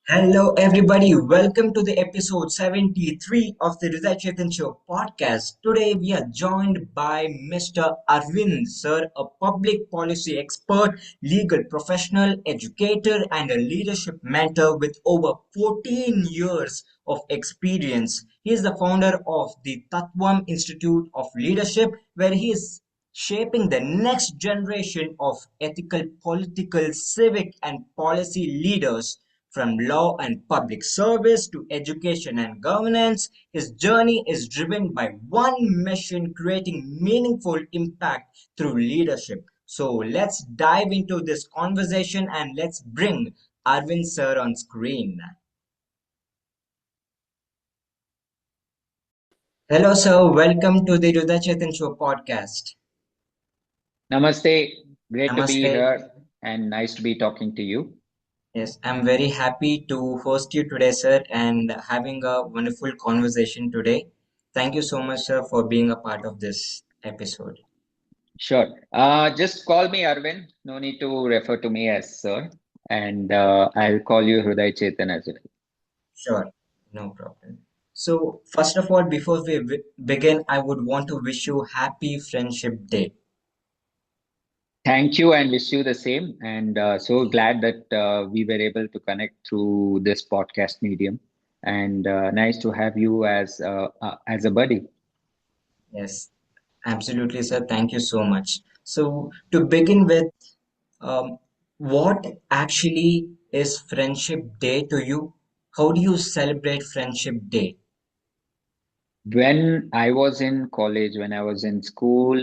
Hello, everybody. Welcome to the episode 73 of the Hrudai Chetan Show podcast. Today, we are joined by Mr. Aravind, sir, a public policy expert, legal professional, educator, and a leadership mentor with over 14 years of experience. He is the founder of the Tattvam Institute of Leadership, where he is shaping the next generation of ethical, political, civic, and policy leaders. From law and public service to education and governance, his journey is driven by one mission: creating meaningful impact through leadership. So let's dive into this conversation and let's bring Arvind sir on screen. Hello, sir. Welcome to the Hrudai Chetan Show podcast. Namaste. Great to be Namaste. here and nice to be talking to you. Yes, I'm very happy to host you today, sir, and having a wonderful conversation today. Thank you so much, sir, for being a part of this episode. Sure. Just call me Arvind. No need to refer to me as sir. And I'll call you Hrudai Chetan as well. Sure, no problem. So, first of all, before we begin, I would want to wish you happy Friendship Day. Thank you and wish you the same. And so glad that we were able to connect through this podcast medium. And nice to have you as a buddy. Yes, absolutely, sir. Thank you so much. So, to begin with, um, what actually is Friendship Day to you? How do you celebrate Friendship Day? When I was in college, when I was in school,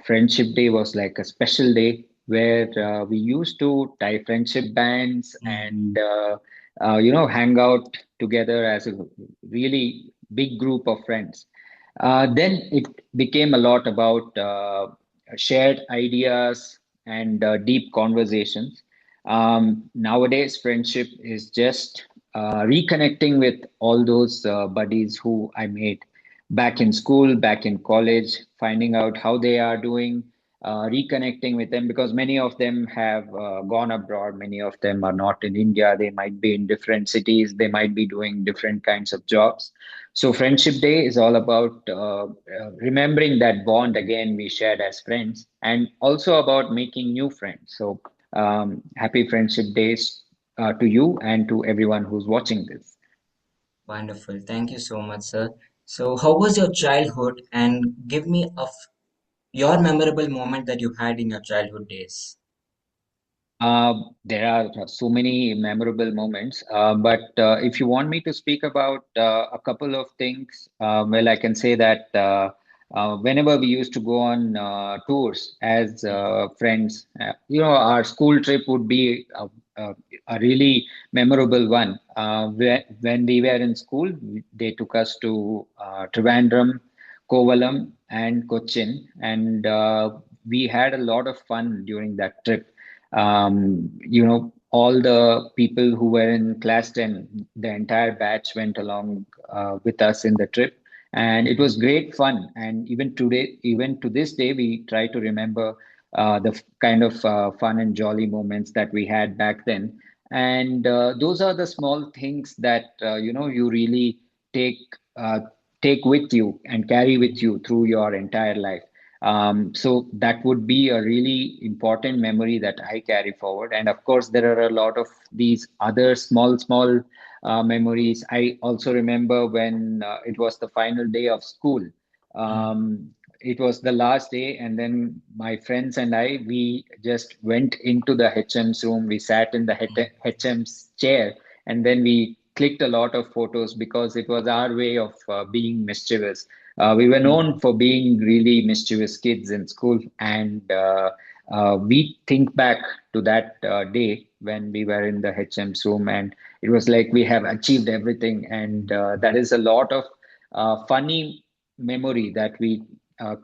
Friendship Day was like a special day where we used to tie friendship bands Mm, and hang out together as a really big group of friends. Then it became a lot about shared ideas and deep conversations. Nowadays, friendship is just reconnecting with all those buddies who I made back in school, back in college, finding out how they are doing, reconnecting with them because many of them have gone abroad. Many of them are not in India. They might be in different cities. They might be doing different kinds of jobs. So, Friendship Day is all about remembering that bond again we shared as friends and also about making new friends. So, happy Friendship Days to you and to everyone who's watching this. wonderful. Thank you so much, sir. So, how was your childhood? And give me your memorable moment that you had in your childhood days. There are so many memorable moments, but if you want me to speak about a couple of things, well, I can say that whenever we used to go on tours as friends, our school trip would be a really memorable one. When we were in school, they took us to Trivandrum, Kovalam, and Cochin, and we had a lot of fun during that trip. All the people who were in class 10, the entire batch went along with us in the trip. And it was great fun. And even today, even to this day, we try to remember the kind of fun and jolly moments that we had back then. And those are the small things that, you really take, uh, take with you and carry with you through your entire life. So that would be a really important memory that I carry forward. And of course, there are a lot of these other small memories. I also remember when it was the final day of school. Mm, It was the last day, and then my friends and we just went into the HM's room. We sat in the mm, HM's chair, and then we clicked a lot of photos because it was our way of being mischievous. We were known mm. for being really mischievous kids in school, and we think back to that day when we were in the HM's room, and it was like we have achieved everything, and that is a lot of funny memory that we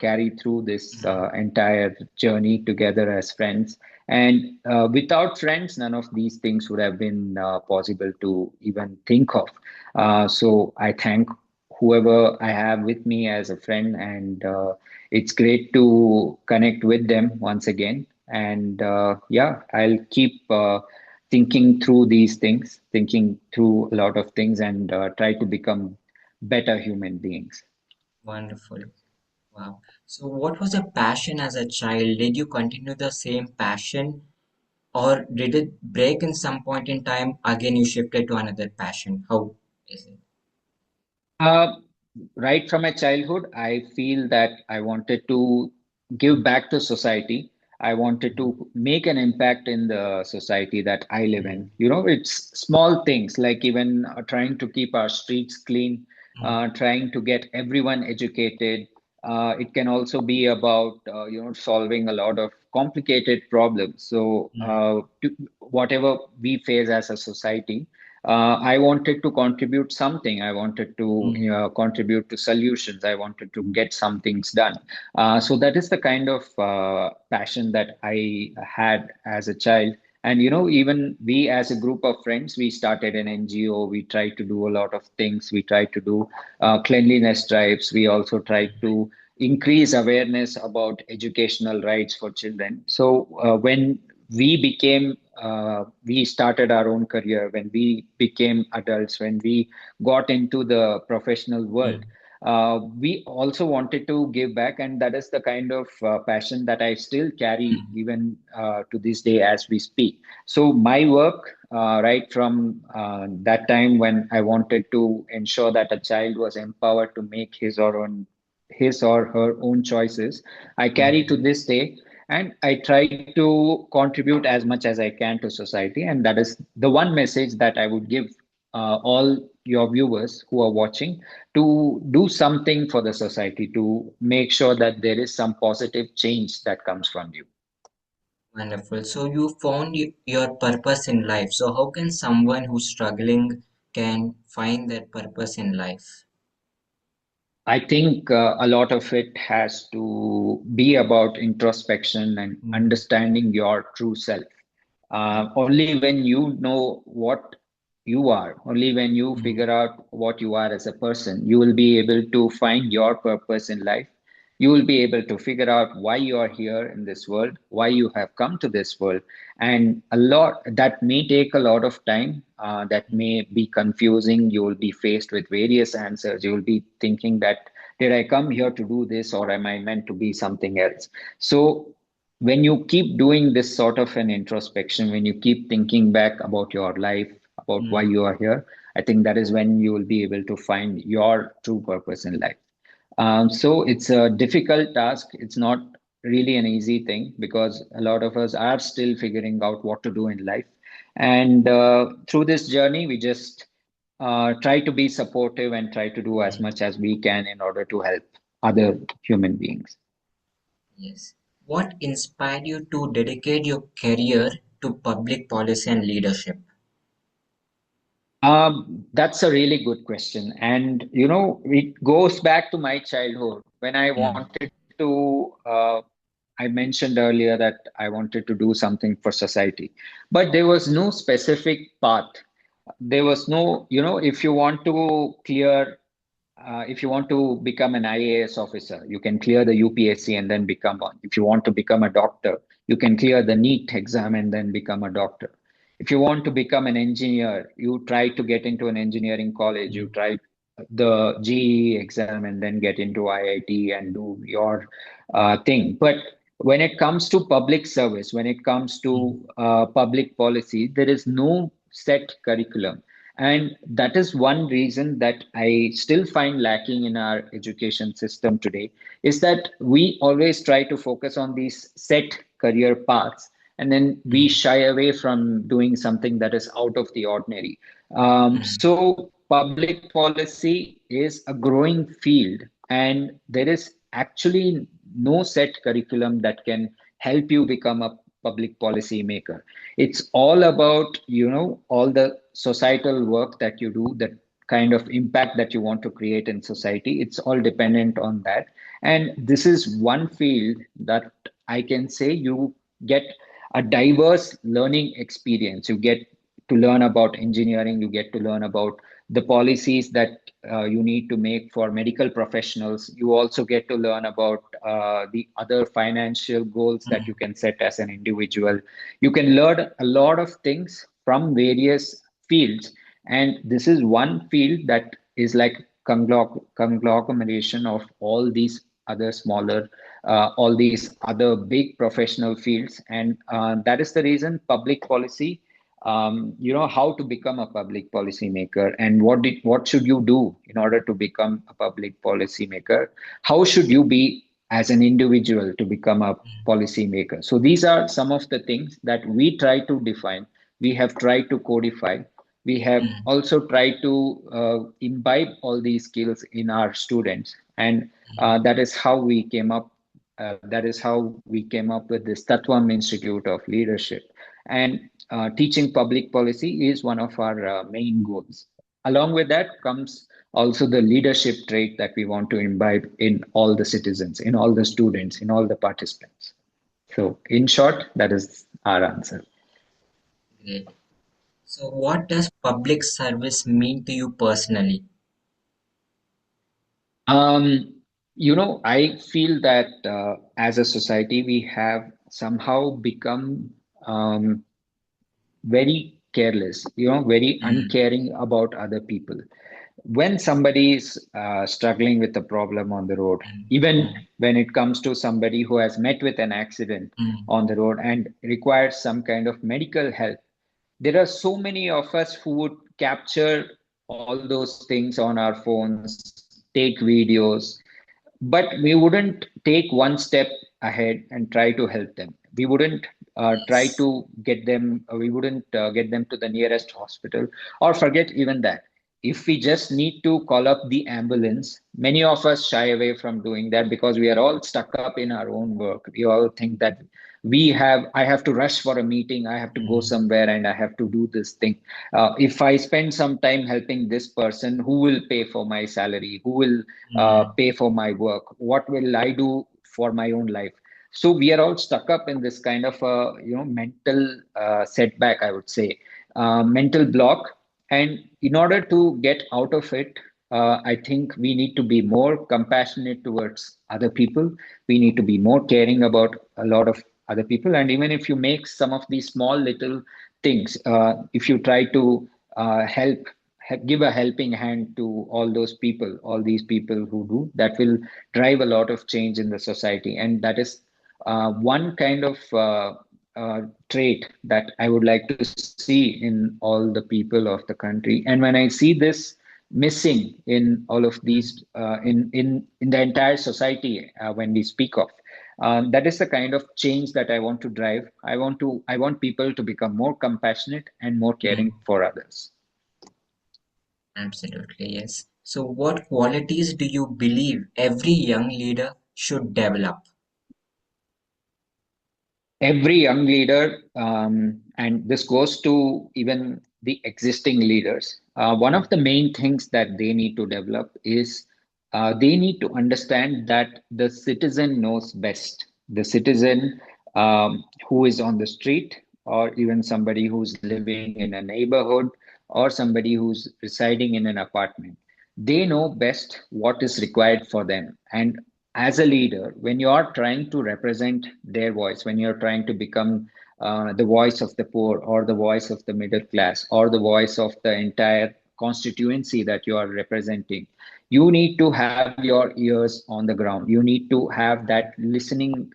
carry through this entire journey together as friends. And without friends, none of these things would have been possible to even think of. So I thank whoever I have with me as a friend, and it's great to connect with them once again. And yeah, I'll keep thinking through these things, thinking through a lot of things, and try to become better human beings. Wonderful. Wow. So, what was your passion as a child? Did you continue the same passion, or did it break in some point in time? Again, you shifted to another passion. How is it? Uh, right from my childhood, I feel that I wanted to give back to society. I wanted to make an impact in the society that I live in. You know, it's small things like even trying to keep our streets clean, trying to get everyone educated. It can also be about, solving a lot of complicated problems. So, whatever we face as a society, I wanted to contribute something. I wanted to contribute to solutions. I wanted to get some things done. So that is the kind of passion that I had as a child. And even we as a group of friends, we started an NGO. We tried to do a lot of things. We tried to do cleanliness drives. We also tried to increase awareness about educational rights for children. So when we started our own career, when we became adults, when we got into the professional world, we also wanted to give back, and that is the kind of passion that I still carry even to this day as we speak. So my work, right from that time when I wanted to ensure that a child was empowered to make his or her own choices, I carry to this day, and I try to contribute as much as I can to society. And that is the one message that I would give all your viewers who are watching, to do something for the society, to make sure that there is some positive change that comes from you. Wonderful. So, you found your purpose in life. So, how can someone who's struggling can find their purpose in life? I think a lot of it has to be about introspection and Mm, understanding your true self. Only when you know what you are, only when you mm, figure out what you are as a person, you will be able to find your purpose in life. You will be able to figure out why you are here in this world, why you have come to this world. And a lot that may take a lot of time, that may be confusing. You will be faced with various answers. You will be thinking that, did I come here to do this, or am I meant to be something else? So when you keep doing this sort of an introspection, when you keep thinking back about your life, about why mm, you are here, I think that is when you will be able to find your true purpose in life. So it's a difficult task. It's not really an easy thing because a lot of us are still figuring out what to do in life. And through this journey, we just try to be supportive and try to do as mm. much as we can in order to help other human beings. Yes. What inspired you to dedicate your career to public policy and leadership? That's a really good question. And, it goes back to my childhood when I Mm, wanted to, I mentioned earlier that I wanted to do something for society, but there was no specific path. There was no, if you want to clear if you want to become an IAS officer, you can clear the UPSC and then become one. If you want to become a doctor, you can clear the NEET exam and then become a doctor. If you want to become an engineer, you try to get into an engineering college, you mm, try the GE exam and then get into IIT and do your thing. But when it comes to public service, when it comes mm, to public policy, there is no set curriculum. And that is one reason that I still find lacking in our education system today, is that we always try to focus on these set career paths, and then we mm, shy away from doing something that is out of the ordinary. mm, So public policy is a growing field, and there is actually no set curriculum that can help you become a public policy maker. It's all about, all the societal work that you do, the kind of impact that you want to create in society. It's all dependent on that. And this is one field that I can say you get a diverse learning experience. You get to learn about engineering, you get to learn about the policies that you need to make for medical professionals. You also get to learn about the other financial goals that you mm, can set as an individual. You can learn a lot of things from various fields, and this is one field that is like conglomeration of all these other smaller, all these other big professional fields, and that is the reason public policy, how to become a public policy maker, and what should you do in order to become a public policy maker? How should you be as an individual to become a policy maker? So these are some of the things that we try to define. We have tried to codify. We have mm, also tried to imbibe all these skills in our students, and that is how we came up. With this Tattvam Institute of Leadership, and teaching public policy is one of our main goals. Along with that comes also the leadership trait that we want to imbibe in all the citizens, in all the students, in all the participants. So, in short, that is our answer. great. So, what does public service mean to you personally? I feel that as a society, we have somehow become very careless, very Mm, uncaring about other people. When somebody is struggling with a problem on the road, mm, even mm, when it comes to somebody who has met with an accident mm, on the road and requires some kind of medical help, there are so many of us who would capture all those things on our phones, take videos, but we wouldn't take one step ahead and try to help them. We wouldn't try yes. to get them, we wouldn't get them to the nearest hospital, or forget even that. If we just need to call up the ambulance, many of us shy away from doing that because we are all stuck up in our own work. We all think that I have to rush for a meeting, I have to go Mm, somewhere, and I have to do this thing. If I spend some time helping this person, who will pay for my salary? Who will mm, pay for my work? What will I do for my own life? So we are all stuck up in this kind of a mental setback, I would say, mental block. And in order to get out of it, I think we need to be more compassionate towards other people. We need to be more caring about a lot of other people. And even if you make some of these small little things, if you try to help, give a helping hand to all those people, all these people who do, that will drive a lot of change in the society. And that is one kind of trait that I would like to see in all the people of the country. And when I see this missing in all of mm, these, in the entire society, when we speak of, that is the kind of change that I want to drive. I want people to become more compassionate and more caring mm. for others. Absolutely, yes. So, what qualities do you believe every young leader should develop? Every young leader, and this goes to even the existing leaders, one of the main things that they need to develop is they need to understand that the citizen knows best. The citizen who is on the street, or even somebody who's living in a neighborhood, or somebody who's residing in an apartment, they know best what is required for them. And as a leader, when you are trying to represent their voice, when you're trying to become the voice of the poor, or the voice of the middle class, or the voice of the entire constituency that you are representing, you need to have your ears on the ground. You need to have that listening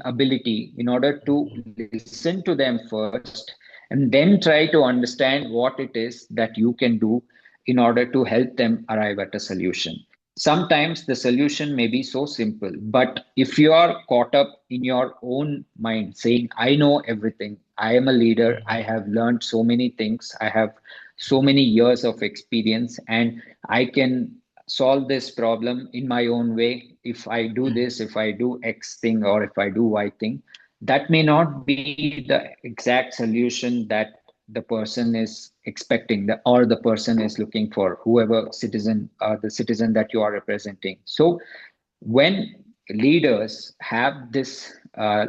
ability in order to listen to them first, and then try to understand what it is that you can do in order to help them arrive at a solution. Sometimes the solution may be so simple, but if you are caught up in your own mind saying, I know everything, I am a leader, I have learned so many things, I have so many years of experience, and I can solve this problem in my own way. If I do Mm, this, if I do X thing, or if I do Y thing, that may not be the exact solution that the person is expecting, or the person is looking for, whoever citizen, the citizen that you are representing. So when leaders have this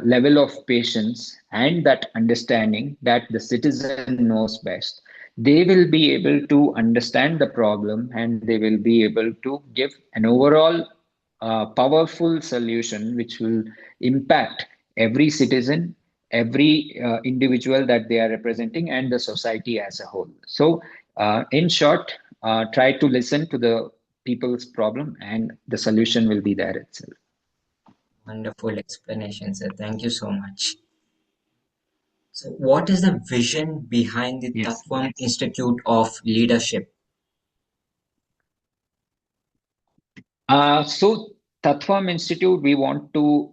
level of patience and that understanding that the citizen knows best, they will be able to understand the problem, and they will be able to give an overall powerful solution which will impact every citizen, every individual that they are representing and the society as a whole. So, in short, try to listen to the people's problem, and the solution will be there itself. Wonderful explanation, sir. Thank you so much. So, what is the vision behind the Yes. Tattvam Institute of Leadership? So, Tattvam Institute, we want to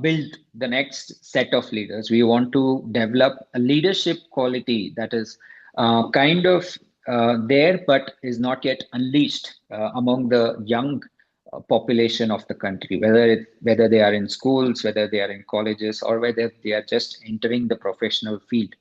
build the next set of leaders. We want to develop a leadership quality that is kind of there, but is not yet unleashed among the young population of the country, whether they are in schools, whether they are in colleges, or whether they are just entering the professional field.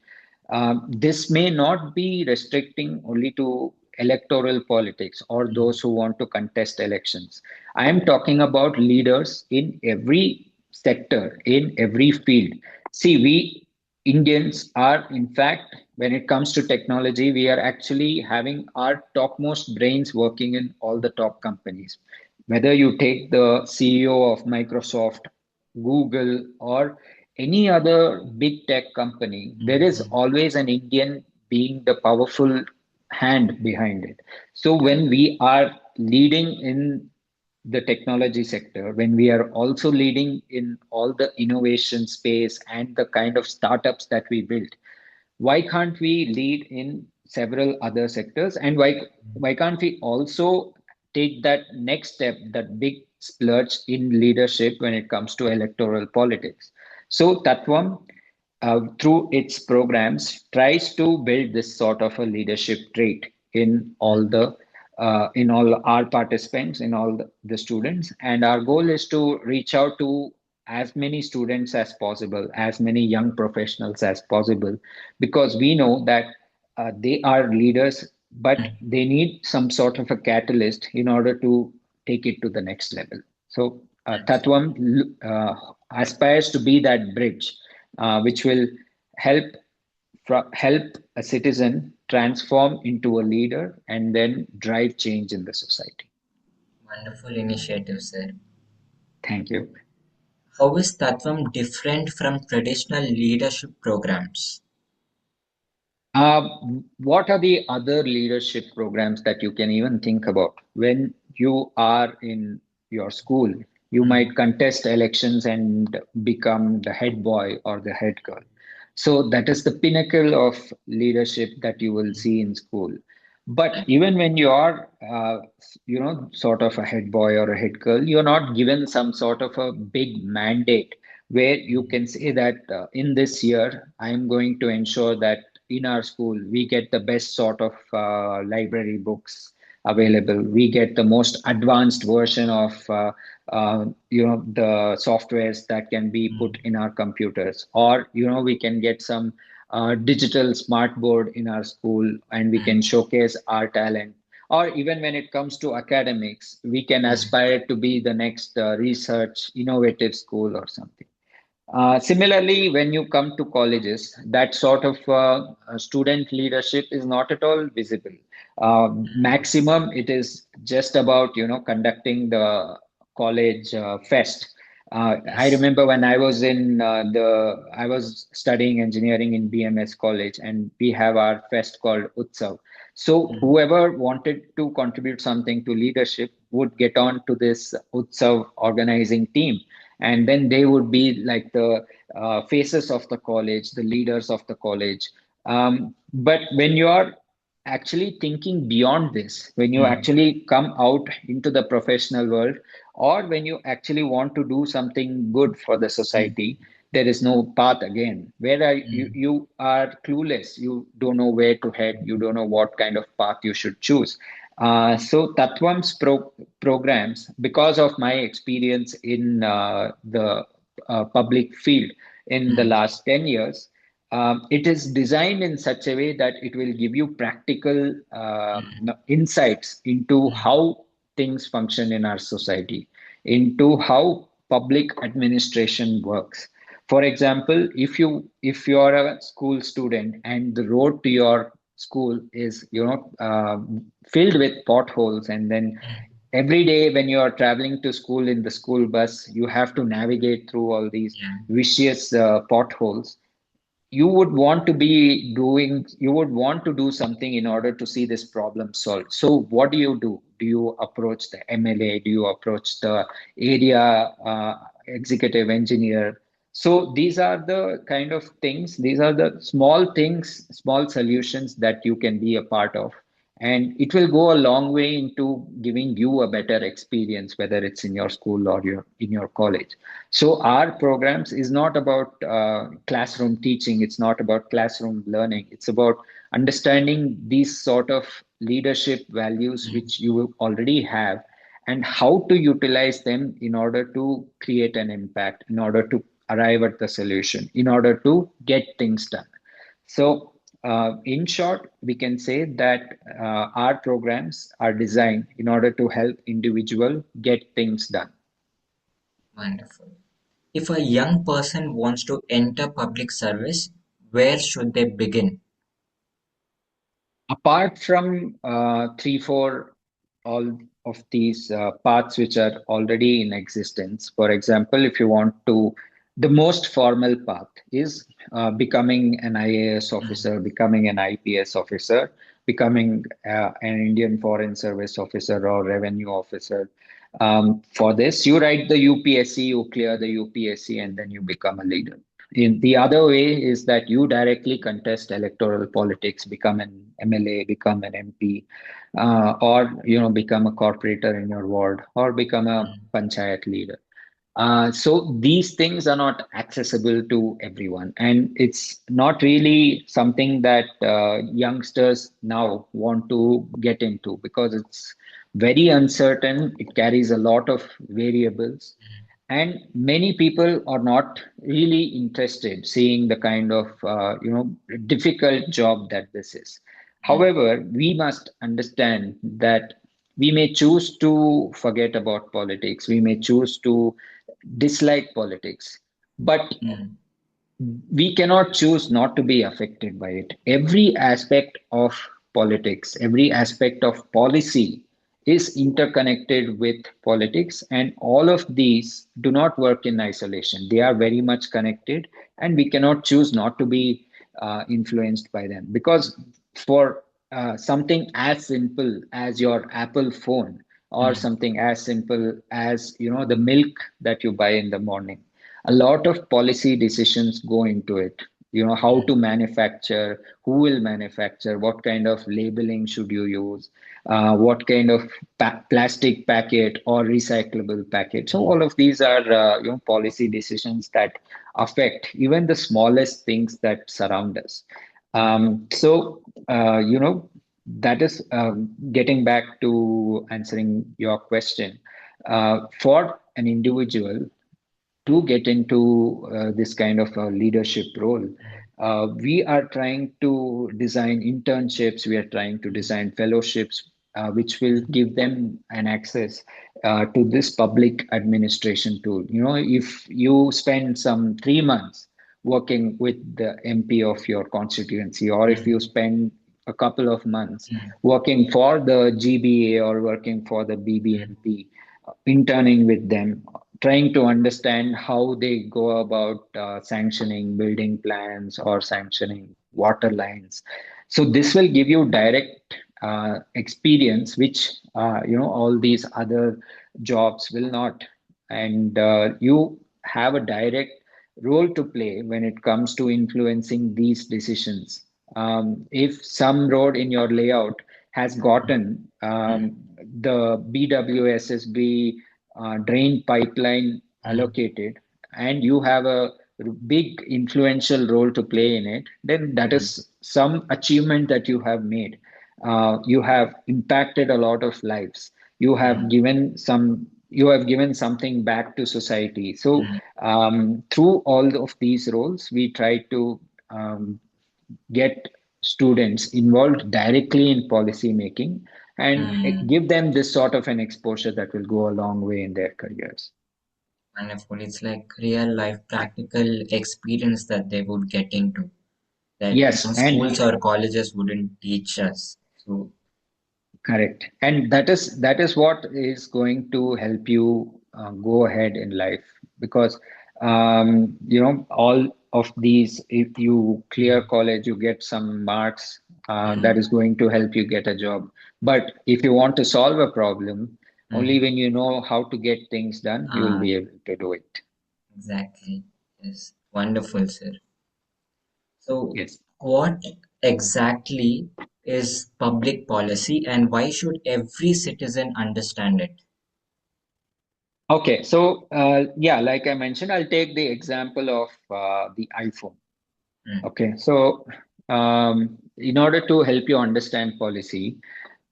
This may not be restricting only to electoral politics or those who want to contest elections. I am talking about leaders in every sector, in every field. See, we Indians are, in fact, when it comes to technology, we are actually having our topmost brains working in all the top companies. Whether you take the CEO of Microsoft, Google, or any other big tech company, there is Mhm. always an Indian being the powerful hand behind it. So when we are leading in the technology sector, when we are also leading in all the innovation space and the kind of startups that we build, why can't we lead in several other sectors, and why can't we also take that next step, that big splurge in leadership when it comes to electoral politics? So Tatvam, through its programs, tries to build this sort of a leadership trait in all our participants, in all the students, and our goal is to reach out to as many students as possible, as many young professionals as possible, because we know that they are leaders, but they need some sort of a catalyst in order to take it to the next level. So Tatvam aspires to be that bridge, which will help help a citizen transform into a leader and then drive change in the society. Wonderful initiative, sir. Thank you. How is Tattvam different from traditional leadership programs? Uh, what are the other leadership programs that you can even think about? When you are in your school, you might contest elections and become the head boy or the head girl. So that is the pinnacle of leadership that you will see in school. But even when you are, sort of a head boy or a head girl, you're not given some sort of a big mandate where you can say that in this year, I'm going to ensure that in our school we get the best sort of library books available. We get the most advanced version of the softwares that can be put in our computers, or we can get some digital smart board in our school and we can showcase our talent. Or even when it comes to academics, we can aspire to be the next research innovative school or something. Similarly, when you come to colleges, that sort of student leadership is not at all visible. Maximum, it is just about conducting the college fest. I Yes. remember when I was I was studying engineering in BMS college, and we have our fest called Utsav. So whoever wanted to contribute something to leadership would get on to this Utsav organizing team, and then they would be like the faces of the college, the leaders of the college. But when you are actually thinking beyond this, when you actually come out into the professional world, or when you actually want to do something good for the society, there is no path again. You are clueless, you don't know where to head, you don't know what kind of path you should choose. So Tattvam's programs, because of my experience in the public field in the last 10 years, it is designed in such a way that it will give you practical insights into how things function in our society, into how public administration works. For example, if you are a school student and the road to your school is filled with potholes, and then every day when you are traveling to school in the school bus, you have to navigate through all these Yeah. vicious potholes. you would want to do something in order to see this problem solved. So what do you do? Do you approach the MLA? Do you approach the area executive engineer? So these are the kind of things, these are the small things, small solutions that you can be a part of. And it will go a long way into giving you a better experience, whether it's in your school or in your college. So our programs is not about classroom teaching. It's not about classroom learning. It's about understanding these sort of leadership values which you already have and how to utilize them in order to create an impact, in order to arrive at the solution, in order to get things done. So, in short, we can say that our programs are designed in order to help individual get things done. Wonderful. If a young person wants to enter public service, where should they begin? Apart from three, four, all of these paths which are already in existence, for example, if you want to, the most formal path is becoming an IAS Mm, officer, becoming an IPS officer, becoming an Indian Foreign Service officer or revenue officer. For this, you write the UPSC, you clear the UPSC, and then you become a leader. In the other way is that you directly contest electoral politics, become an MLA, become an MP, or become a corporator in your ward, or become a mm, panchayat leader. So these things are not accessible to everyone, and it's not really something that youngsters now want to get into because it's very uncertain. It carries a lot of variables, and many people are not really interested seeing the kind of difficult job that this is. mm, However, we must understand that we may choose to forget about politics, we may choose to dislike politics, but mm, we cannot choose not to be affected by it. Every aspect of politics, every aspect of policy is interconnected with politics, and all of these do not work in isolation. They are very much connected, and we cannot choose not to be influenced by them. Because for something as simple as your Apple phone, or mm, something as simple as the milk that you buy in the morning, a lot of policy decisions go into it. How to manufacture, who will manufacture, what kind of labeling should you use, what kind of plastic packet or recyclable packet. So all of these are policy decisions that affect even the smallest things that surround us. So that is getting back to answering your question. For an individual to get into this kind of a leadership role, we are trying to design internships, we are trying to design fellowships, which will give them an access to this public administration tool. If you spend some 3 months working with the MP of your constituency, or if you mm, spend a couple of months mm, working for the GBA or working for the mm, BBMP, interning with them, trying to understand how they go about sanctioning building plans or sanctioning water lines. So this will give you direct experience, which all these other jobs will not, and you have a direct role to play when it comes to influencing these decisions. If some road in your layout has gotten the BWSSB drain pipeline mm, allocated, and you have a big influential role to play in it, then that mm, is some achievement that you have made. You have impacted a lot of lives. mm, You have given something back to society. So mm, through all of these roles, we try to um, get students involved directly in policy making and mm. give them this sort of an exposure that will go a long way in their careers. Wonderful. It's like real life practical experience that they would get into that Yes, and schools or colleges wouldn't teach us. So, correct. And that is what is going to help you go ahead in life, because all of these, if you clear college, you get some marks that is going to help you get a job. But if you want to solve a problem, only when you know how to get things done, you will Ah, be able to do it. exactly. Yes. Wonderful, sir. So, Yes. what exactly is public policy and why should every citizen understand it? Okay, so yeah, like I mentioned, I'll take the example of the iPhone. Mm, Okay, so in order to help you understand policy,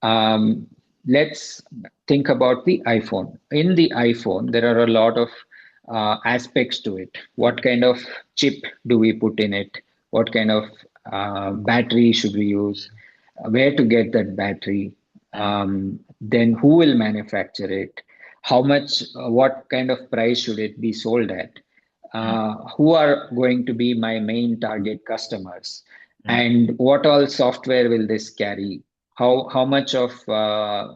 um, let's think about the iPhone. In the iPhone, there are a lot of aspects to it. What kind of chip do we put in it? What kind of battery should we use? Where to get that battery? mm, Then who will manufacture it? How much, what kind of price should it be sold at? mm, Who are going to be my main target customers, mm, and what all software will this carry, how much of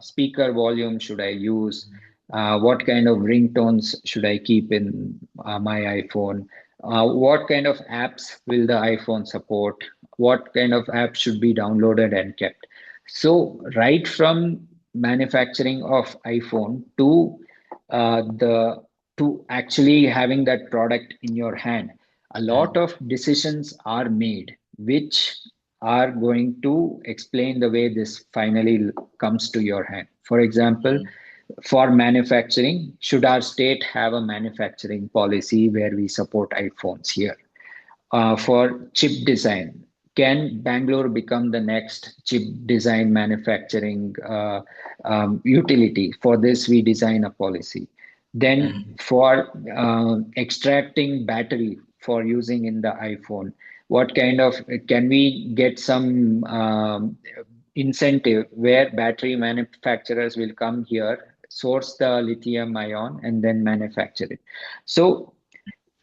speaker volume should I use, what kind of ringtones should I keep in my iPhone, what kind of apps will the iPhone support, what kind of apps should be downloaded and kept. So right from manufacturing of iPhone the to actually having that product in your hand, a lot mm, of decisions are made which are going to explain the way this finally comes to your hand. For example, mm, for manufacturing, should our state have a manufacturing policy where we support iPhones here? For chip design, can Bangalore become the next chip design manufacturing utility? For this, we design a policy. Then, mm, for extracting battery for using in the iPhone, what kind of can we get some incentive where battery manufacturers will come here, source the lithium ion, and then manufacture it? So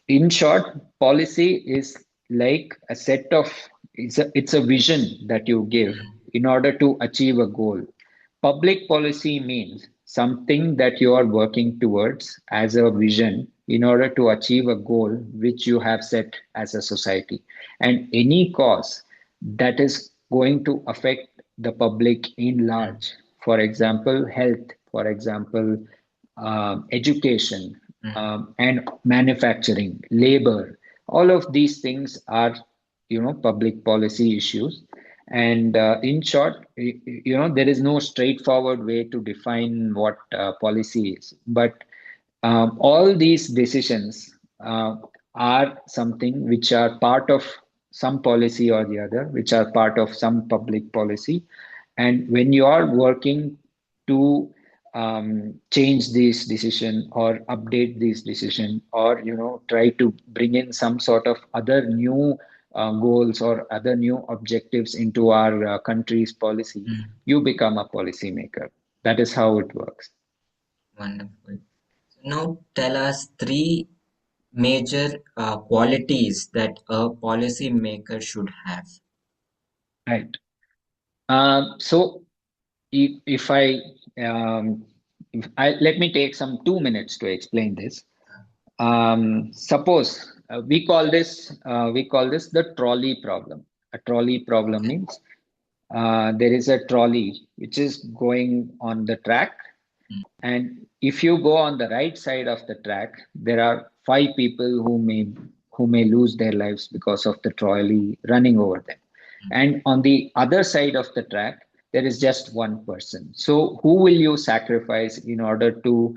in short, policy is like a set of it's a vision that you give mm, in order to achieve a goal. Public policy means something that you are working towards as a vision in order to achieve a goal which you have set as a society. And any cause that is going to affect the public in mm, large, for example, health, for example, education, mm, and manufacturing, labor, all of these things are, public policy issues. And in short, there is no straightforward way to define what policy is. But all these decisions are something which are part of some policy or the other, which are part of some public policy. And when you are working to change this decision or update this decision, or try to bring in some sort of other new goals or other new objectives into our country's policy, mm. you become a policymaker. That is how it works. Wonderful. So now tell us three major qualities that a policy maker should have. Right. So if I let me take some 2 minutes to explain this. Suppose we call this the trolley problem. A trolley problem Okay. means there is a trolley which is going on the track, Mm, and if you go on the right side of the track, there are five people who may lose their lives because of the trolley running over them. mm, And on the other side of the track, there is just one person. So who will you sacrifice in order to,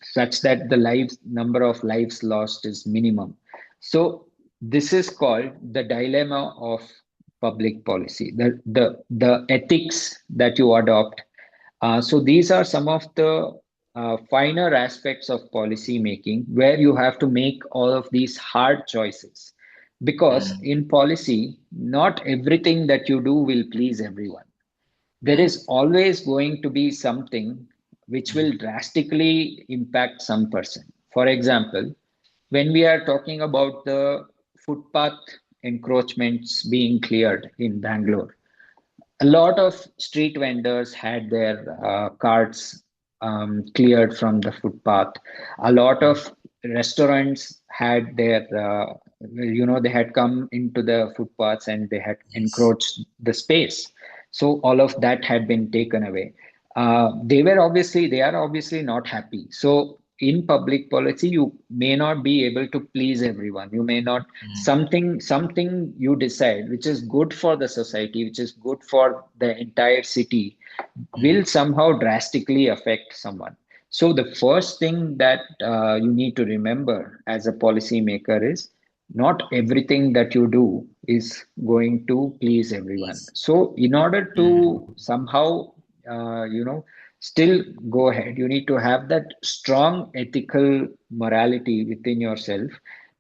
such that the lives number of lives lost is minimum? So this is called the dilemma of public policy, the ethics that you adopt. So these are some of the finer aspects of policy making where you have to make all of these hard choices. Because mm, in policy, not everything that you do will please everyone. There is yes. always going to be something which will Mm, drastically impact some person. For example, when we are talking about the footpath encroachments being cleared in Bangalore, a lot of street vendors had their carts cleared from the footpath. A lot mm, of restaurants had their they had come into the footpaths and they had Yes. encroached the space, so all of that had been taken away. They are obviously not happy. So in public policy, you may not be able to please everyone. You may not, Mm, something you decide which is good for the society, which is good for the entire city, mm, will somehow drastically affect someone. So the first thing that you need to remember as a policymaker is not everything that you do is going to please everyone. please. So in order Mm, to somehow, still go ahead, you need to have that strong ethical morality within yourself,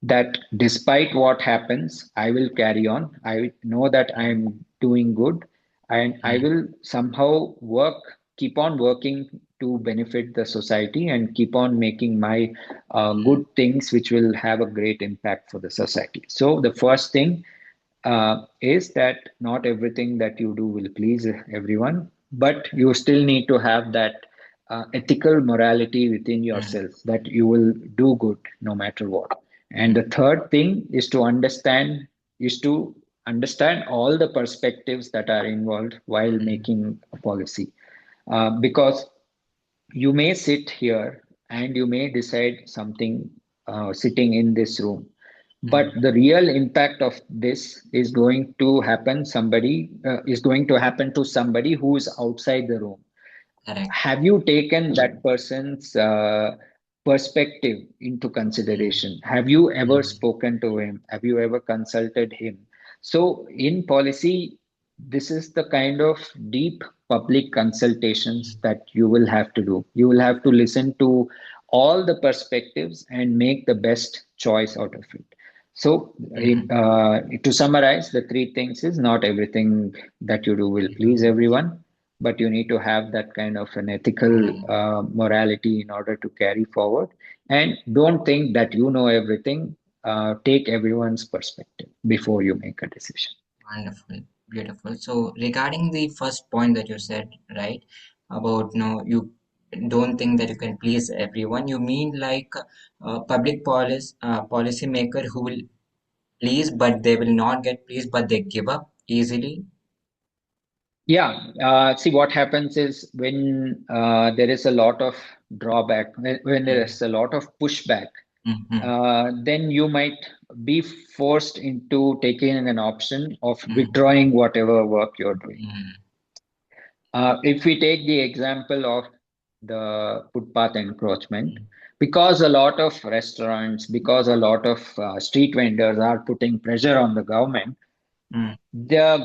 that despite what happens, I will carry on. I know that I mm, am doing good, and I mm, will somehow keep on working to benefit the society and keep on making my mm, good things which will have a great impact for the society. So the first thing is that not everything that you do will please everyone, but you still need to have that ethical morality within mm, yourself, that you will do good no matter what. And mm, the third thing is to understand all the perspectives that are involved while mm, making a policy. Because you may sit here and you may decide something sitting in this room, but mm. the real impact of this is going to happen to somebody who is outside the room. Correct. Have you taken that person's perspective into Mm, consideration? Have you ever mm, spoken to him? Have you ever consulted him? So, in policy, this is the kind of deep public consultations that you will have to do. You will have to listen to all the perspectives and make the best choice out of it. So, mm. to summarize, the three things is not everything that you do will You please do. everyone, but you need to have that kind of an ethical Mm, morality in order to carry forward. And don't think that you know everything. Take everyone's perspective before you make a decision. wonderful. Beautiful. So regarding the first point that you said, right, about no, you don't think that you can please everyone. You mean like public policy maker who will please, but they will not get pleased, but they give up easily. Yeah, see what happens is when there is a lot of drawback, when there Mm, is a lot of pushback, mm, mm, then you might be forced into taking an option of mm, withdrawing whatever work you're doing. mm, If we take the example of the footpath encroachment, mm, because a lot of restaurants, because a lot of street vendors are putting pressure on the government, mm, the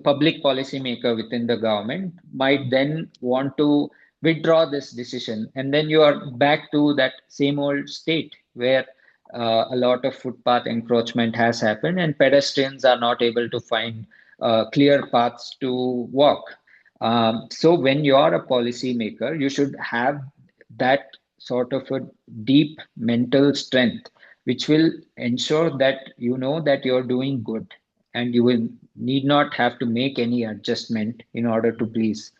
public policymaker within the government might then want to withdraw this decision, and then you are back to that same old state where a lot of footpath encroachment has happened, and pedestrians are not able to find clear paths to walk. So when you are a policymaker, you should have that sort of a deep mental strength which will ensure that you know that you're doing good, and you will need not have to make any adjustment in order to mm, please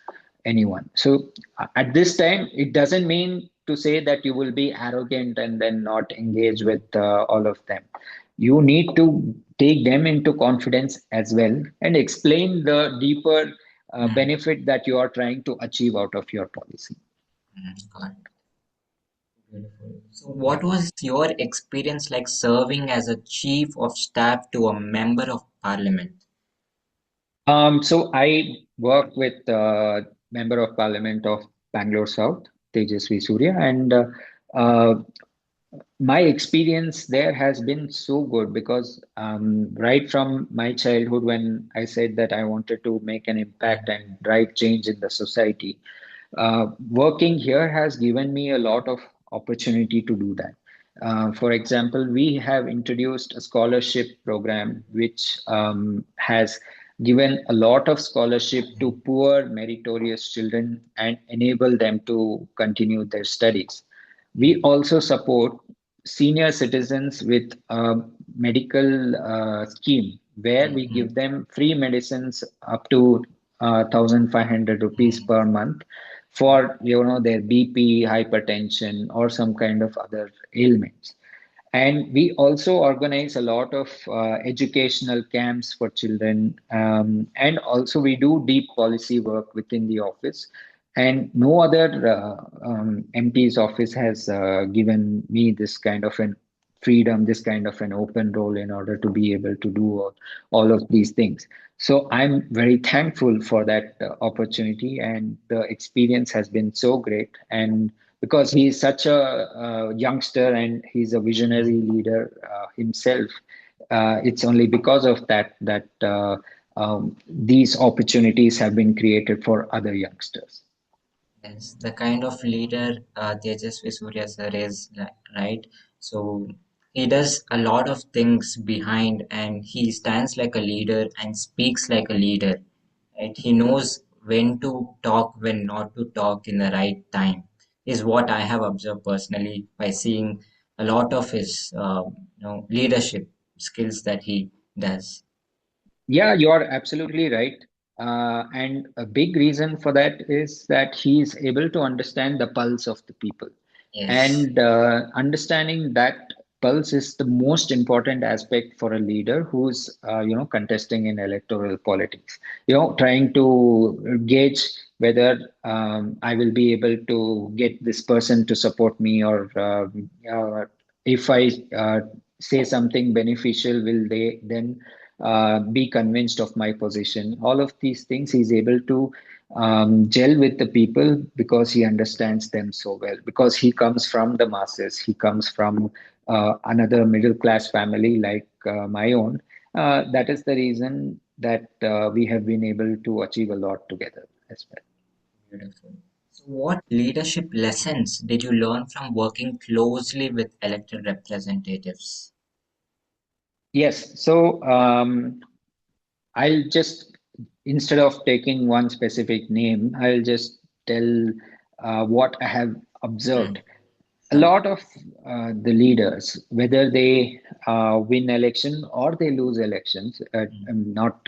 anyone. So at this time, it doesn't mean to say that you will be arrogant and then not engage with all of them. You need to take them into confidence as well and explain the deeper mm, benefit that you are trying to achieve out of your policy. mm. Got it. Beautiful. So, what was your experience like serving as a chief of staff to a member of parliament? So I work with Member of Parliament of Bangalore South, Tejasvi Surya, and uh, my experience there has been so good because right from my childhood, when I said that I wanted to make an impact Mm, and drive change in the society, working here has given me a lot of opportunity to do that. For example, we have introduced a scholarship program which has given a lot of scholarship to mm, poor meritorious children and enable them to continue their studies. We mm, also support senior citizens with a medical scheme where mm, we mm, give them free medicines up to 1,500 rupees mm, per month for their BP, hypertension, or some kind of other ailments. And we also organize a lot of educational camps for children. And also, we do deep policy work within the office. And no other MP's office has given me this kind of an freedom, this kind of an open role in order to be able to do all of these things. So I'm very thankful for that opportunity, and the experience has been so great. And because he's such a youngster and he's a visionary leader himself. It's only because of that these opportunities have been created for other youngsters. Yes, the kind of leader Tejasvi Surya sir is, right? So he does a lot of things behind, and he stands like a leader and speaks like a leader, right? He knows when to talk, when not to talk in the right time, is what I have observed personally by seeing a lot of his leadership skills that he does. Yeah, you're absolutely right. And a big reason for that is that he's able to understand the pulse of the people. Yes. And understanding that pulse is the most important aspect for a leader who's, contesting in electoral politics. Trying to gauge whether I will be able to get this person to support me, or if I say something beneficial, will they then be convinced of my position. All of these things he's able to gel with the people because he understands them so well. Because he comes from the masses, he comes from another middle class family like my own. That is the reason that we have been able to achieve a lot together as well. Beautiful. So, what leadership lessons did you learn from working closely with elected representatives? Yes, so I'll just, instead of taking one specific name, I'll just tell what I have Mm, observed. A sure. lot of the leaders, whether they win election or they lose elections, Mm, I'm not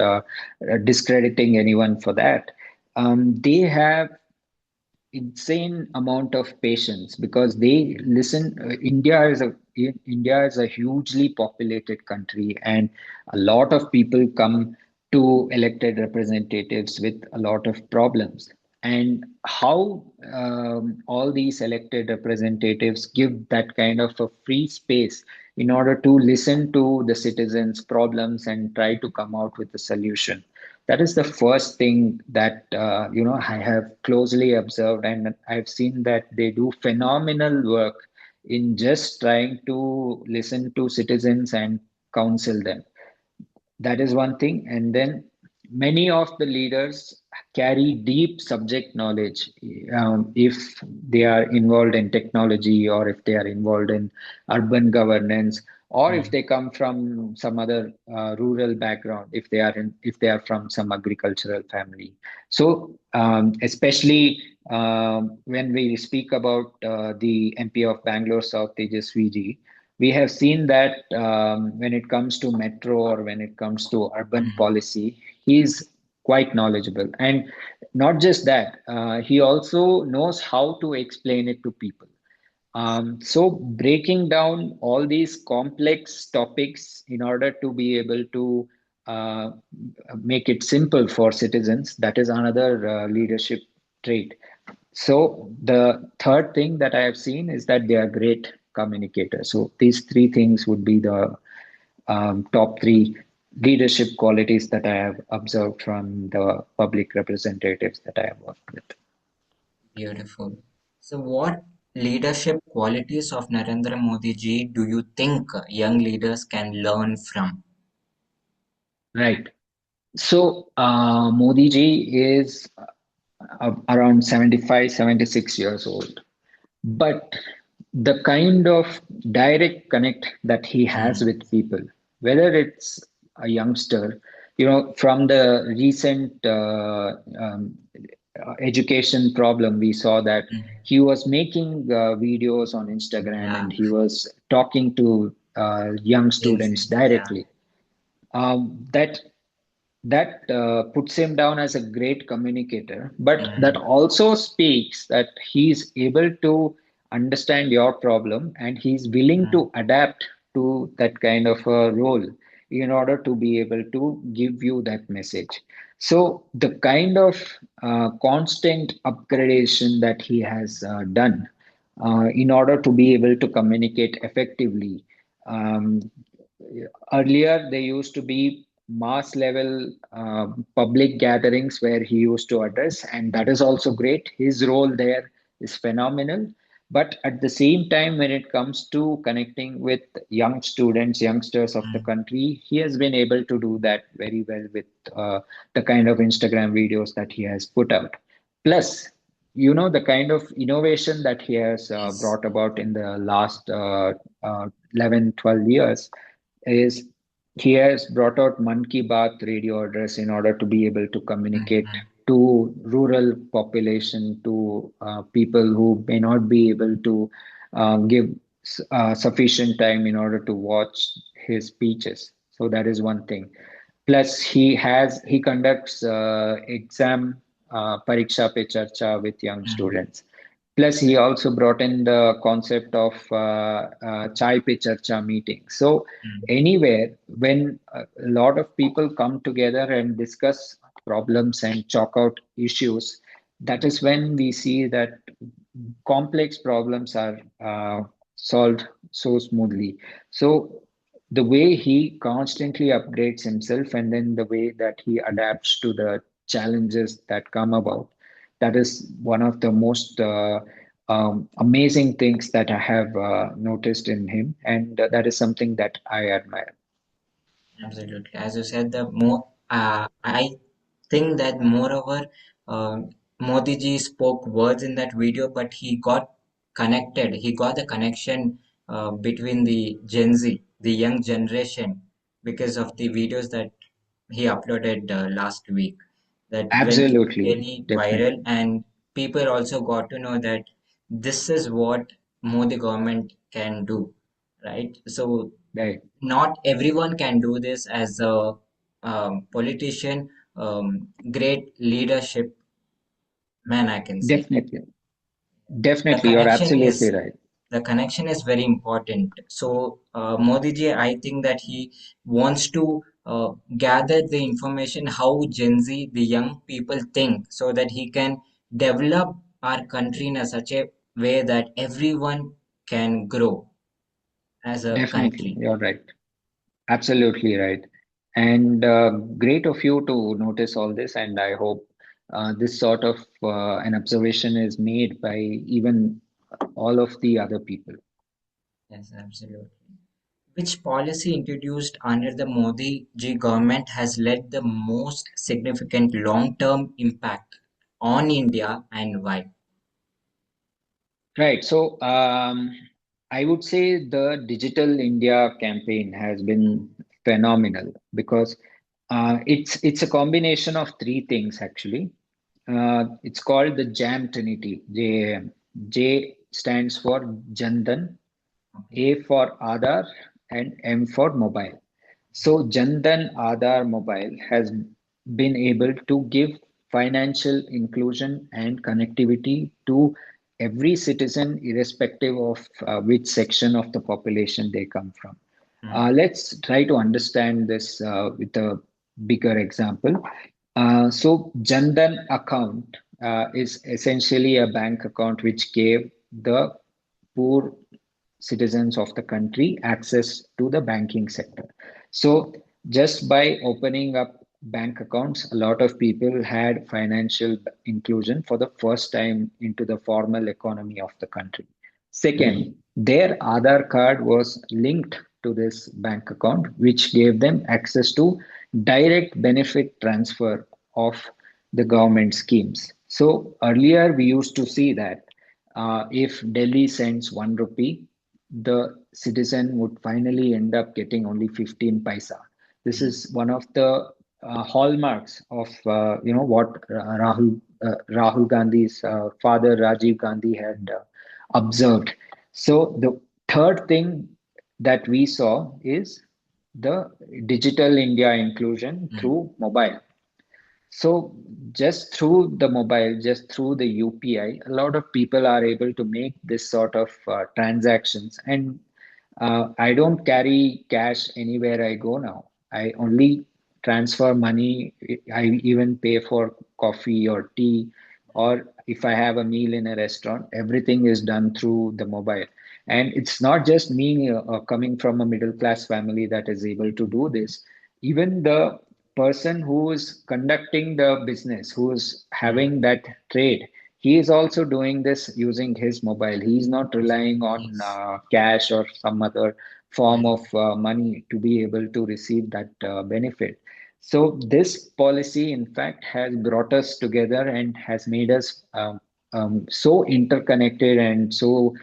discrediting anyone for that. They have insane amount of patience because they listen. India is a hugely populated country, and a lot of people come to elected representatives with a lot of problems. And how all these elected representatives give that kind of a free space in order to listen to the citizens' problems and try to come out with a solution. That is the first thing that I have closely observed, and I've seen that they do phenomenal work in just trying to listen to citizens and counsel them. That is one thing. And then many of the leaders carry deep subject knowledge, if they are involved in technology, or if they are involved in urban governance, or if mm, they come from some other rural background, if they are from some agricultural family. So especially when we speak about the MP of Bangalore South, Tejasvi ji, we have seen that when it comes to metro or when it comes to urban mm, policy, he's quite knowledgeable. And not just that, he also knows how to explain it to people. So breaking down all these complex topics in order to be able to uh, make it simple for citizens, that is another leadership trait. So the third thing that I have seen is that they are great communicators. So these three things would be the top three leadership qualities that I have observed from the public representatives that I have worked with. beautiful. So, what leadership qualities of Narendra Modi ji do you think young leaders can learn from? Right. So Modi ji is around 75, 76 years old. But the kind of direct connect that he has Mm, with people, whether it's a youngster, from the recent education problem, we saw that mm, he was making videos on Instagram yeah, and he was talking to young Gen Z, students yeah. directly. That that puts him down as a great communicator, but that Mm, also speaks that he's able to understand your problem and he's willing mm, to adapt to that kind of a role in order to be able to give you that message. So the kind of constant upgradation that he has done in order to be able to communicate effectively. Um, Earlier, there used to be mass level public gatherings where he used to address, and that is also great. His role there is phenomenal. But at the same time, when it comes to connecting with young students, youngsters of the mm. country, he has been able to do that very well with the kind of Instagram videos that he has put out. Plus, the kind of innovation that he has Yes. brought about in the last 11, 12 years is he has brought out Man Ki Baat radio address in order to be able to communicate Mm, to rural population, to people who may not be able to give sufficient time in order to watch his speeches. So that is one thing. Plus, he conducts exam pariksha pe charcha with young mm, students. Plus, he also brought in the concept of chai pe charcha meeting. So, mm, anywhere when a lot of people come together and discuss problems and chalk out issues, that is when we see that complex problems are solved so smoothly. So the way he constantly updates himself and then the way that he adapts to the challenges that come about, that is one of the most amazing things that I have noticed in him, and that is something that I admire. absolutely. As you said, the more I think that moreover, Modi ji spoke words in that video, but he got connected. He got the connection between the Gen Z, the young generation, because of the videos that he uploaded last week. That went Absolutely, really viral, definitely. and people also got to know that this is what Modi government can do, right? So Right. not everyone can do this as a politician, great leadership man, I can say. Definitely. The Definitely, you're connection absolutely is right. the connection is very important. So Modi ji, I think that he wants to gather the information how Gen Z, the young people think, so that he can develop our country in a such a way that everyone can grow as a Definitely, country. you're right. Absolutely right. And great of you to notice all this. And I hope this sort of an observation is made by even all of the other people. Yes, absolutely. Which policy introduced under the Modi ji government has led the most significant long-term impact on India and why? Right. So I would say the Digital India campaign has been phenomenal because it's a combination of three things actually. It's called the JAM Trinity. JAM. J stands for Jandan, Okay. A for Aadhaar, and M for mobile. So Jandan Aadhaar Mobile has been able to give financial inclusion and connectivity to every citizen, irrespective of which section of the population they come from. Hmm. Let's try to understand this with a bigger example. So Jandan account is essentially a bank account which gave the poor citizens of the country access to the banking sector. So, just by opening up bank accounts, a lot of people had financial inclusion for the first time into the formal economy of the country. Second, their Aadhaar card was linked to this bank account, which gave them access to direct benefit transfer of the government schemes. So earlier we used to see that if Delhi sends 1 rupee, the citizen would finally end up getting only 15 paisa. This Hmm. is one of the hallmarks of what Rahul Gandhi's father Rajiv Gandhi had observed. So the third thing that we saw is the digital India inclusion Mm, through mobile. So just through the mobile, just through the UPI, a lot of people are able to make this sort of transactions. And I don't carry cash anywhere I go now. I only transfer money. I even pay for coffee or tea, or if I have a meal in a restaurant, everything is done through the mobile. And it's not just me coming from a middle class family that is able to do this. Even the person who is conducting the business, who is mm, having that trade, he is also doing this using his mobile. He is not relying absolutely, on yes. cash or some other form Mm, of money to be able to receive that benefit. So this policy, in fact, has brought us together and has made us so interconnected and so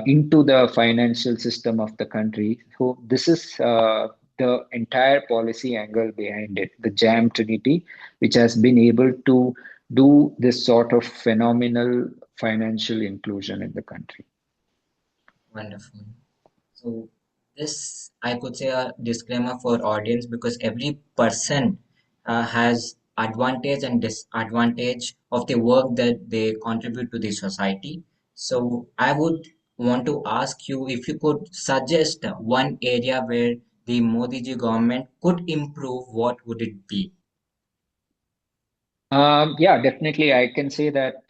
into the financial system of the country. So this is the entire policy angle behind it, the JAM Trinity, which has been able to do this sort of phenomenal financial inclusion in the country. wonderful. So this, I could say, a disclaimer for audience, because every person has advantage and disadvantage of the work that they contribute to the society. So I would want to ask you if you could suggest one area where the Modi ji government could improve, what would it be? Yeah, definitely. I can say that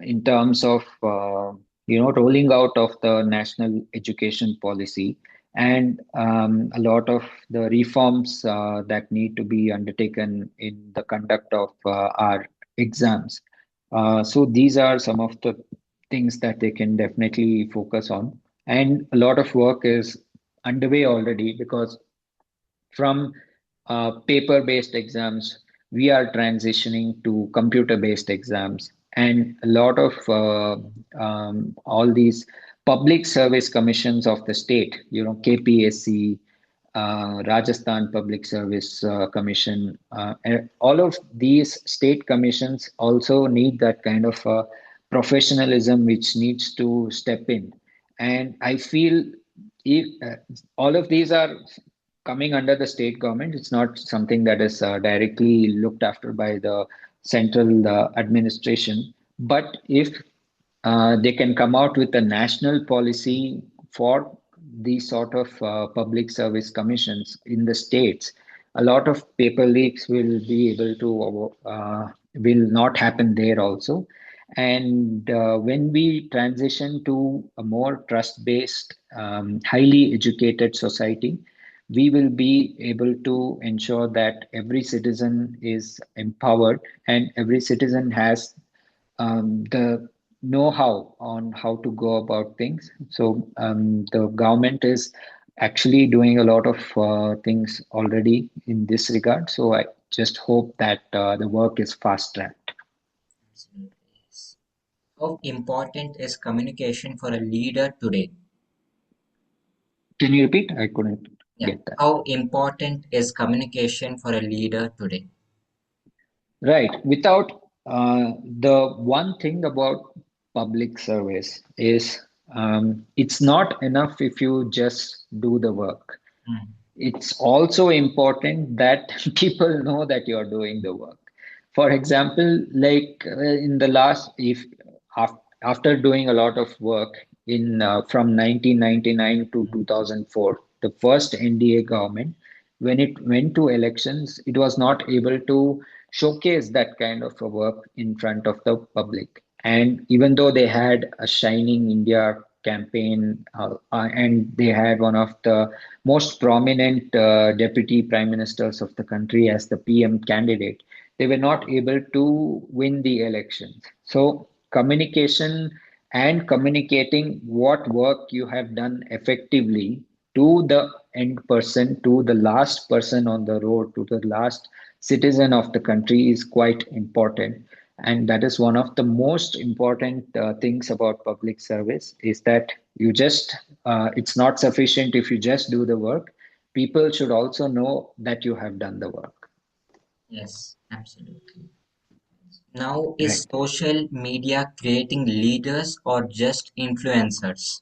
in terms of rolling out of the national education policy and a lot of the reforms that need to be undertaken in the conduct of our exams. So these are some of the things that they can definitely focus on, and a lot of work is underway already because from paper-based exams, we are transitioning to computer-based exams, and a lot of all these public service commissions of the state, KPSC, Rajasthan Public Service Commission, and all of these state commissions also need that kind of professionalism which needs to step in. And I feel if all of these are coming under the state government, it's not something that is directly looked after by the central administration. But if they can come out with a national policy for these sort of public service commissions in the states, a lot of paper leaks will be able to will not happen there also. And when we transition to a more trust-based, highly educated society, we will be able to ensure that every citizen is empowered and every citizen has the know-how on how to go about things. So the government is actually doing a lot of things already in this regard. So I just hope that the work is fast-tracked. Absolutely, yes. How important is communication for a leader today? Can you repeat? I couldn't Yeah. get that. How important is communication for a leader today? Right. Without the one thing about public service is it's not enough if you just do the work. Mm, It's also important that people know that you're doing the work. For example, like in the last, if after doing a lot of work in from 1999 to mm, 2004, the first NDA government, when it went to elections, it was not able to showcase that kind of a work in front of the public. And even though they had a Shining India campaign and they had one of the most prominent deputy prime ministers of the country as the PM candidate, they were not able to win the elections. So, communication and communicating what work you have done effectively to the end person, to the last person on the road, to the last citizen of the country is quite important. And that is one of the most important things about public service is that you just, it's not sufficient if you just do the work. People should also know that you have done the work. yes, absolutely. Now, is Right. social media creating leaders or just influencers?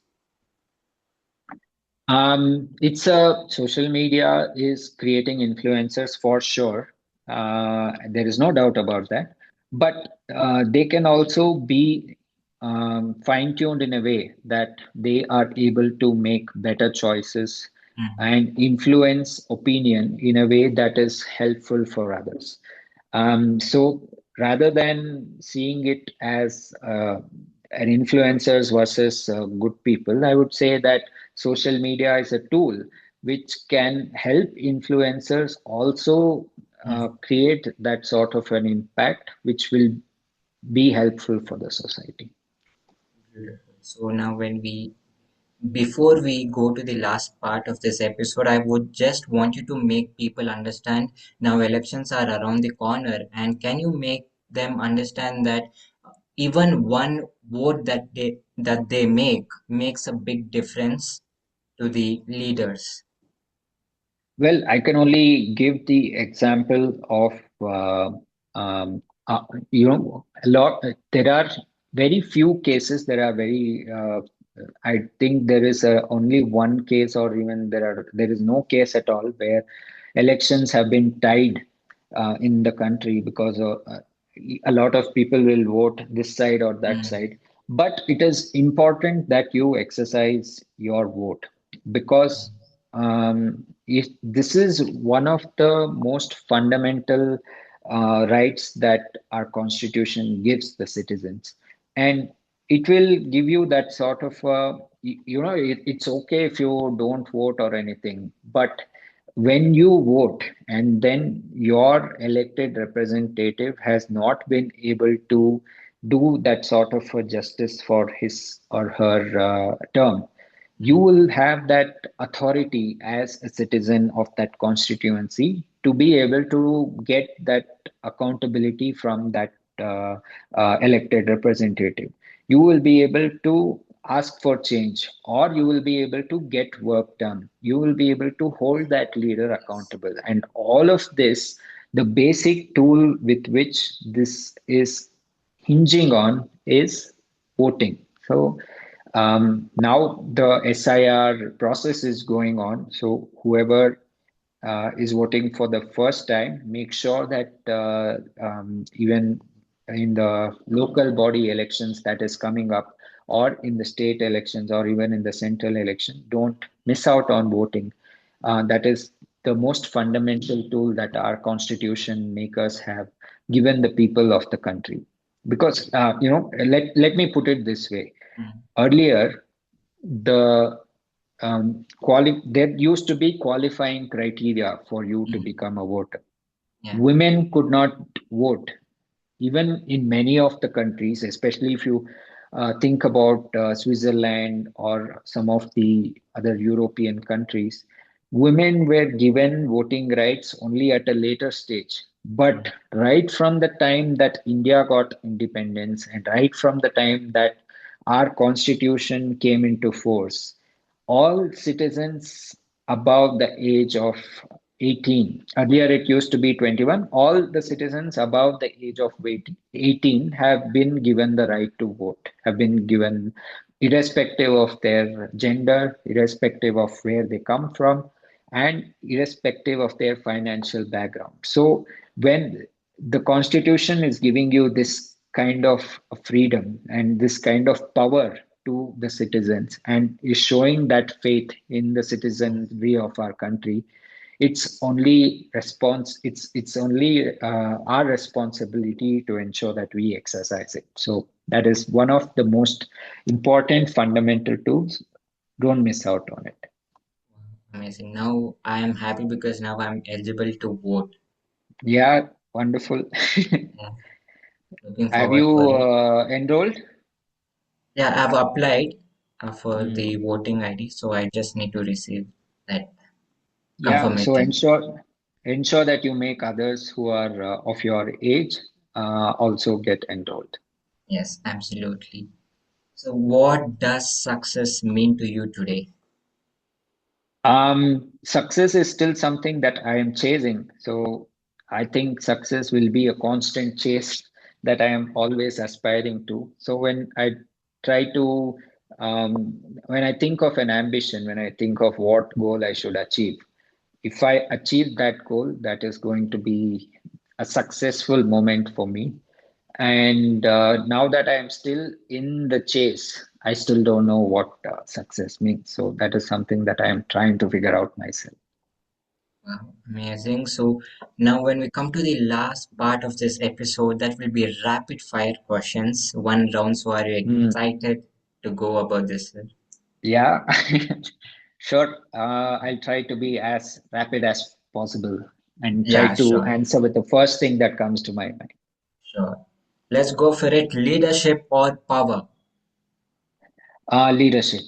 It's a social media is creating influencers for sure. There is no doubt about that. But they can also be fine-tuned in a way that they are able to make better choices Mhm. and influence opinion in a way that is helpful for others. So rather than seeing it as an influencers versus good people, I would say that social media is a tool which can help influencers also Mhm. create that sort of an impact, which will be helpful for the society. Beautiful. So now before we go to the last part of this episode, I would just want you to make people understand now elections are around the corner, and can you make them understand that even one vote that they makes a big difference to the leaders. Well, I can only give the example of um, uh, a lot. There are very few cases. There are very. I think there is only one case, or even there is no case at all where elections have been tied in the country because a lot of people will vote this side or that Mm, side. But it is important that you exercise your vote because this is one of the most fundamental rights that our constitution gives the citizens, and it will give you that sort of it's okay if you don't vote or anything, but when you vote and then your elected representative has not been able to do that sort of a justice for his or her term, you mm, will have that authority as a citizen of that constituency to be able to get that accountability from that elected representative. You will be able to ask for change, or you will be able to get work done. You will be able to hold that leader accountable. And all of this, the basic tool with which this is hinging on is voting. So now the SIR process is going on. So whoever is voting for the first time, make sure that even in the local body elections that is coming up, or in the state elections, or even in the central election, don't miss out on voting. That is the most fundamental tool that our constitution makers have given the people of the country. Because let me put it this way. mm, Earlier, the there used to be qualifying criteria for you to mm. become a voter. Yeah. Women could not vote, even in many of the countries, especially if you think about Switzerland or some of the other European countries, women were given voting rights only at a later stage. But Mm, right from the time that India got independence and right from the time that our constitution came into force, all citizens above the age of 18. Earlier, it used to be 21. All the citizens above the age of 18 have been given the right to vote, have been given, irrespective of their gender, irrespective of where they come from, and irrespective of their financial background. So, when the Constitution is giving you this kind of freedom and this kind of power to the citizens and is showing that faith in the citizenry of our country, it's only our responsibility to ensure that we exercise it. So that is one of the most important fundamental tools. Don't miss out on it. amazing. Now I am happy because now I'm eligible to vote. Yeah, wonderful. Yeah, looking Have forward for you it. enrolled? Yeah, I've applied for the Hmm. voting ID, so I just need to receive that Yeah, so confirmation. ensure that you make others who are of your age also get enrolled. Yes, absolutely. So, what does success mean to you today? Success is still something that I am chasing. So I think success will be a constant chase that I am always aspiring to. So when I try to When I think of an ambition, when I think of what goal I should achieve, if I achieve that goal, that is going to be a successful moment for me. And now that I am still in the chase, I still don't know what success means. So that is something that I am trying to figure out myself. Wow, amazing. So now when we come to the last part of this episode, that will be rapid fire questions, one round. So are you Hmm. excited to go about this, sir? Yeah, sure. I'll try to be as rapid as possible and try Yeah, to sure, answer with the first thing that comes to my mind. sure. Let's go for it. Leadership or power? Leadership.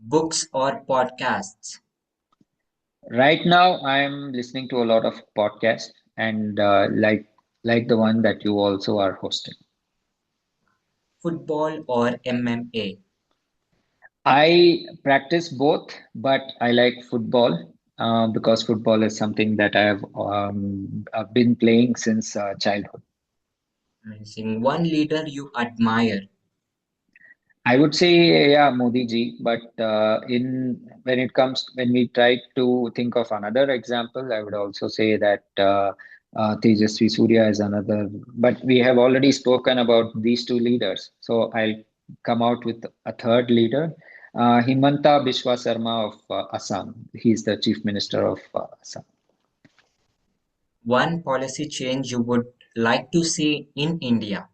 Books or podcasts? Right now, I'm listening to a lot of podcasts and like the one that you also are hosting. Football or MMA? I practice both, but I like football because football is something that I've been playing since childhood. Amazing. One leader you admire. I would say, yeah, Modi ji, but in when it comes when we try to think of another example, I would also say that Tejasvi Surya is another. But we have already spoken about these two leaders, so I'll come out with a third leader, Himanta Biswa Sarma of Assam. He's the Chief Minister of Assam. One policy change you would like to see in India.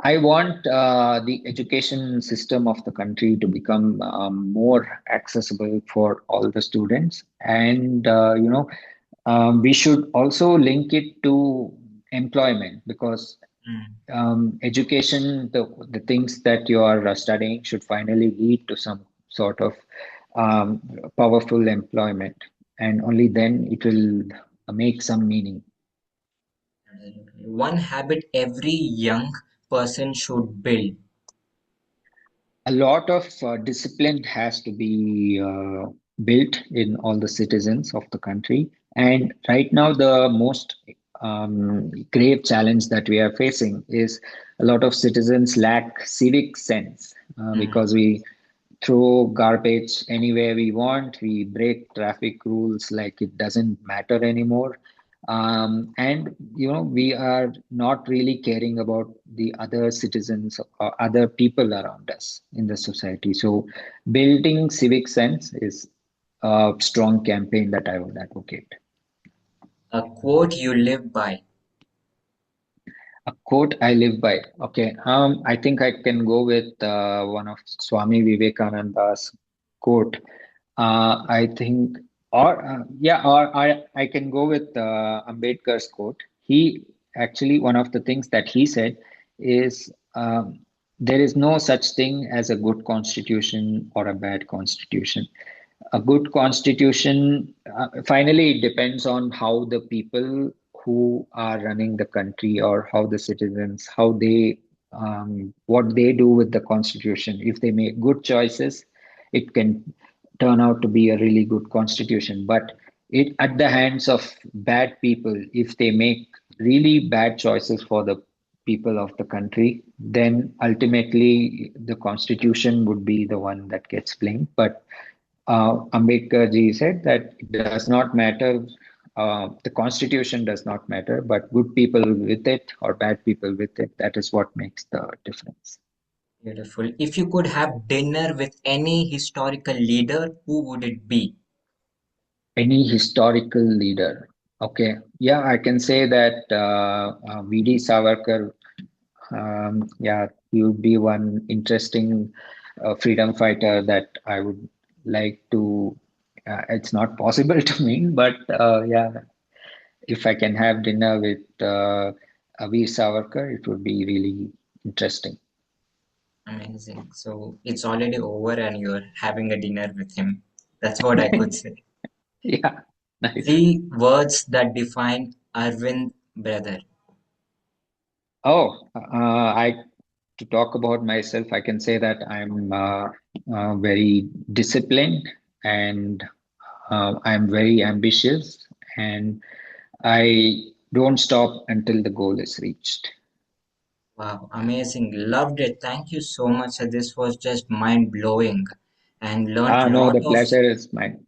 I want the education system of the country to become more accessible for all the students, and we should also link it to employment because Mm, education, the things that you are studying, should finally lead to some sort of um, powerful employment, and only then it will make some meaning. absolutely. One habit every young person should build. A lot of discipline has to be built in all the citizens of the country. And right now, the most grave challenge that we are facing is a lot of citizens lack civic sense Mm, because we throw garbage anywhere we want. We break traffic rules like it doesn't matter anymore. And we are not really caring about the other citizens or other people around us in the society. So building civic sense is a strong campaign that I would advocate. a quote you live by. A quote I live by. Okay, I think I can go with one of Swami Vivekananda's quote. I think, or I can go with Ambedkar's quote. He actually, one of the things that he said is there is no such thing as a good constitution or a bad constitution. A good constitution, finally, it depends on how the people who are running the country or how the citizens, what they do with the constitution. If they make good choices, it can turn out to be a really good constitution. But it at the hands of bad people, if they make really bad choices for the people of the country, then ultimately the constitution would be the one that gets blamed. But Ambedkar ji said that it does not matter, the constitution does not matter, but good people with it or bad people with it, that is what makes the difference. Beautiful. If you could have dinner with any historical leader, who would it be? Any historical leader. Okay, yeah, I can say that V.D. Savarkar, yeah, he would be one interesting freedom fighter that I would like to. It's not possible to me, but yeah, if I can have dinner with Veer Savarkar, it would be really interesting. Amazing. So it's already over and you're having a dinner with him. That's what I could say. Yeah, nice. Three words that define Arvind brother. Oh, I to talk about myself, I can say that I'm very disciplined and I'm very ambitious and I don't stop until the goal is reached. Wow, amazing. Loved it. Thank you so much, sir. This was just mind blowing and learned Ah, a no, lot the of. pleasure is mine.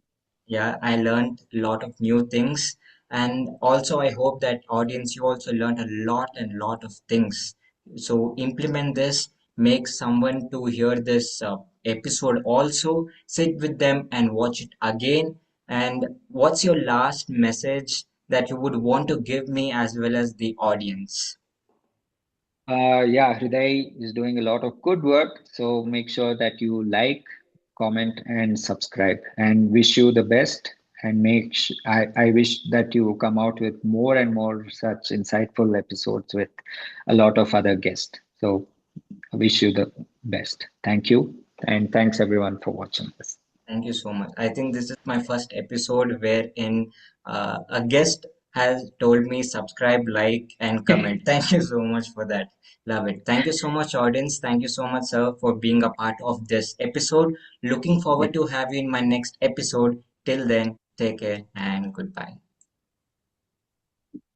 Yeah, I learned a lot of new things. And also, I hope that audience, you also learned a lot and lot of things. So implement this, make someone to hear this episode also, sit with them and watch it again. And what's your last message that you would want to give me as well as the audience? Yeah, Hrudai is doing a lot of good work. So make sure that you like, comment, and subscribe. And wish you the best. And I wish that you come out with more and more such insightful episodes with a lot of other guests. So I wish you the best. Thank you. And thanks everyone for watching this. Thank you so much. I think this is my first episode wherein a guest has told me subscribe, like, and comment. Thank you so much for that. Love it. Thank you so much, audience. Thank you so much, sir, for being a part of this episode. Looking Yeah. forward to have you in my next episode. Till then, take care and goodbye.